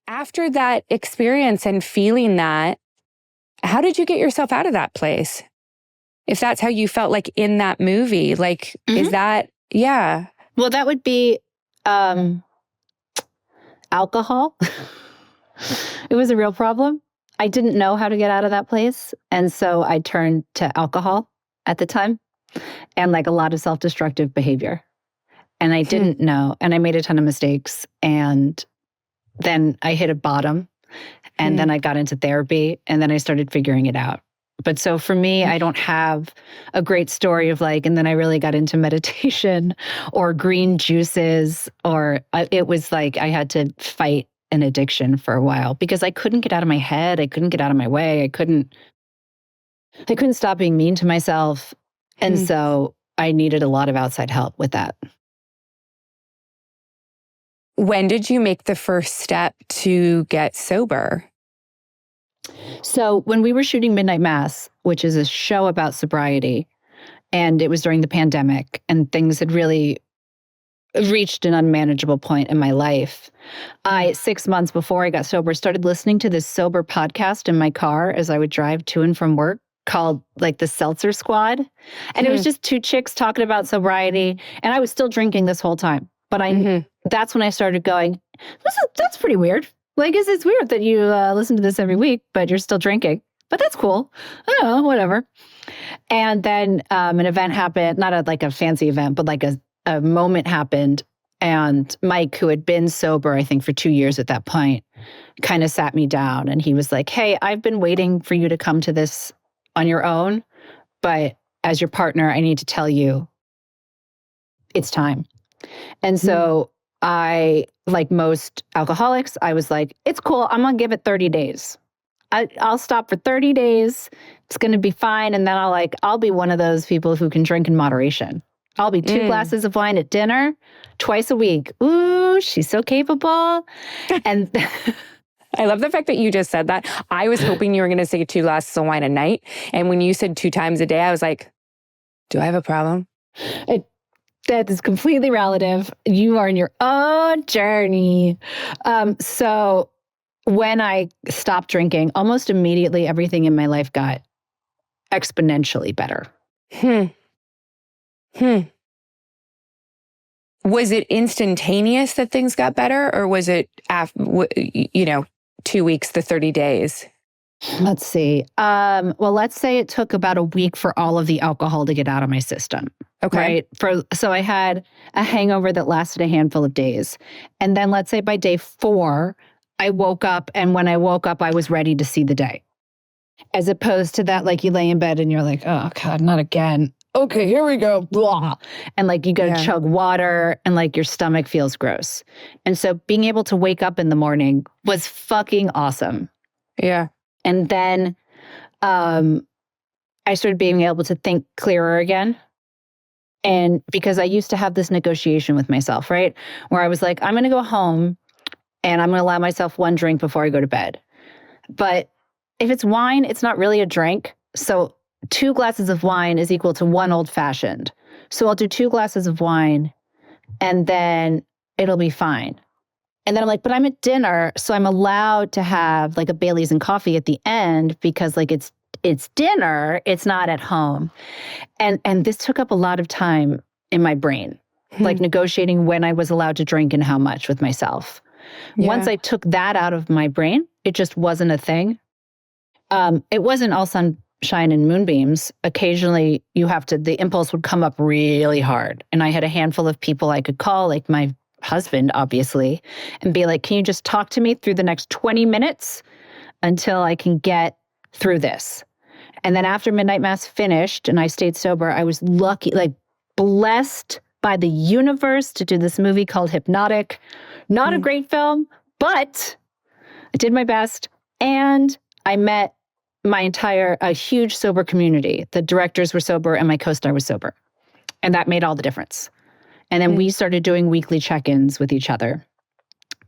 After that experience and feeling that, how did you get yourself out of that place? If that's how you felt like in that movie, like, is that, yeah. Well, that would be alcohol. It was a real problem. I didn't know how to get out of that place. And so I turned to alcohol at the time and like a lot of self-destructive behavior. And I didn't know. And I made a ton of mistakes. And then I hit a bottom. And then I got into therapy. And then I started figuring it out. But so for me, I don't have a great story of like, and then I really got into meditation or green juices, or it was like I had to fight an addiction for a while because I couldn't get out of my head. I couldn't get out of my way. I couldn't stop being mean to myself. And so I needed a lot of outside help with that. When did you make the first step to get sober? So when we were shooting Midnight Mass, which is a show about sobriety, and it was during the pandemic and things had really reached an unmanageable point in my life, I, 6 months before I got sober, started listening to this sober podcast in my car as I would drive to and from work called like the Seltzer Squad. And it was just two chicks talking about sobriety. And I was still drinking this whole time. But that's when I started going, that's pretty weird. Like, it's weird that you listen to this every week, but you're still drinking. But that's cool. I don't know, whatever. And then an event happened, not a fancy event, but like a moment happened. And Mike, who had been sober, I think, for 2 years at that point, kind of sat me down. And he was like, hey, I've been waiting for you to come to this on your own. But as your partner, I need to tell you it's time. And so I, like most alcoholics, I was like, it's cool. I'm going to give it 30 days. I'll stop for 30 days. It's going to be fine. And then I'll be one of those people who can drink in moderation. I'll be 2 glasses of wine at dinner twice a week. Ooh, she's so capable. And I love the fact that you just said that. I was hoping you were going to say 2 glasses of wine a night. And when you said 2 times a day, I was like, do I have a problem? That is completely relative. You are in your own journey. So when I stopped drinking, almost immediately, everything in my life got exponentially better. Was it instantaneous that things got better, or was it, 2 weeks to 30 days? Let's see. Well, let's say it took about a week for all of the alcohol to get out of my system. Okay. Right. So I had a hangover that lasted a handful of days. And then let's say by day 4, I woke up. And when I woke up, I was ready to see the day. As opposed to that, like you lay in bed and you're like, oh God, not again. Okay, here we go. Blah. And like you got to chug water and like your stomach feels gross. And so being able to wake up in the morning was fucking awesome. Yeah. And then I started being able to think clearer again. And because I used to have this negotiation with myself, right? Where I was like, I'm going to go home and I'm going to allow myself 1 drink before I go to bed. But if it's wine, it's not really a drink. So 2 glasses of wine is equal to 1 old fashioned. So I'll do 2 glasses of wine and then it'll be fine. And then I'm like, but I'm at dinner, so I'm allowed to have like a Baileys and coffee at the end because like it's dinner, it's not at home. And this took up a lot of time in my brain, like negotiating when I was allowed to drink and how much with myself. Yeah. Once I took that out of my brain, it just wasn't a thing. It wasn't all sunshine and moonbeams. Occasionally the impulse would come up really hard. And I had a handful of people I could call, like my husband, obviously, and be like, can you just talk to me through the next 20 minutes until I can get through this? And then after Midnight Mass finished and I stayed sober, I was lucky, like blessed by the universe to do this movie called Hypnotic. Not a great film, but I did my best. And I met a huge sober community. The directors were sober and my co-star was sober. And that made all the difference. And then we started doing weekly check-ins with each other.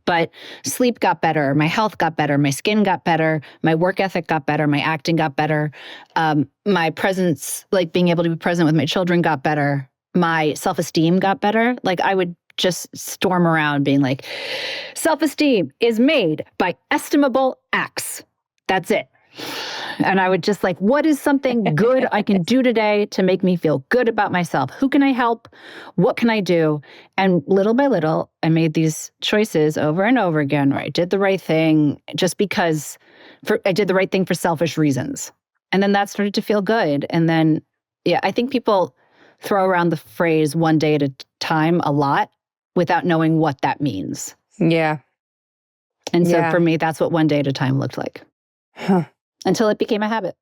But sleep got better, my health got better, my skin got better, my work ethic got better, my acting got better, my presence, like being able to be present with my children got better, my self-esteem got better. Like I would just storm around being like, self-esteem is made by estimable acts. That's it. And I would just like, what is something good I can do today to make me feel good about myself? Who can I help? What can I do? And little by little, I made these choices over and over again where I did the right thing just because I did the right thing for selfish reasons. And then that started to feel good. And then, yeah, I think people throw around the phrase one day at a time a lot without knowing what that means. Yeah. And so for me, that's what one day at a time looked like. Huh. Until it became a habit.